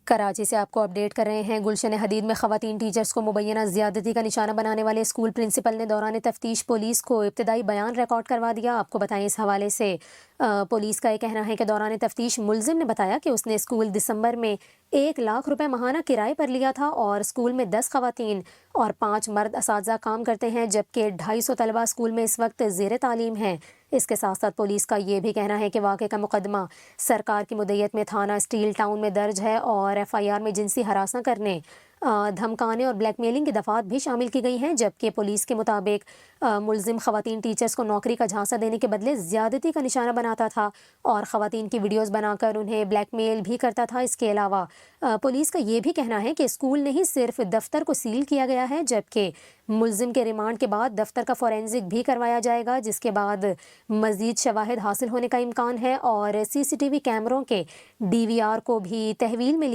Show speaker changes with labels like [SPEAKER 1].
[SPEAKER 1] کراچی سے آپ کو اپڈیٹ کر رہے ہیں۔ گلشن حدید میں خواتین ٹیچرز کو مبینہ زیادتی کا نشانہ بنانے والے اسکول پرنسپل نے دوران تفتیش پولیس کو ابتدائی بیان ریکارڈ کروا دیا۔ آپ کو بتائیں اس حوالے سے پولیس کا یہ کہنا ہے کہ دوران تفتیش ملزم نے بتایا کہ اس نے اسکول دسمبر میں 1 لاکھ روپے ماہانہ کرائے پر لیا تھا اور اسکول میں 10 خواتین اور 5 مرد اساتذہ کام کرتے ہیں، جبکہ 250 طلبہ اسکول میں اس وقت زیر تعلیم ہیں۔ اس کے ساتھ ساتھ پولیس کا یہ بھی کہنا ہے کہ واقعے کا مقدمہ سرکار کی مدیت میں تھانہ اسٹیل ٹاؤن میں درج ہے اور FIR میں جنسی ہراساں کرنے، دھمکانے اور بلیک میلنگ کی دفعات بھی شامل کی گئی ہیں، جبکہ پولیس کے مطابق ملزم خواتین ٹیچرز کو نوکری کا جھانسا دینے کے بدلے زیادتی کا نشانہ بناتا تھا اور خواتین کی ویڈیوز بنا کر انہیں بلیک میل بھی کرتا تھا۔ اس کے علاوہ پولیس کا یہ بھی کہنا ہے کہ اسکول نہیں صرف دفتر کو سیل کیا گیا ہے، جبکہ ملزم کے ریمانڈ کے بعد دفتر کا فورینزک بھی کروایا جائے گا، جس کے بعد مزید شواہد حاصل ہونے کا امکان ہے اور CCTV کیمروں کے DVR کو بھی تحویل میں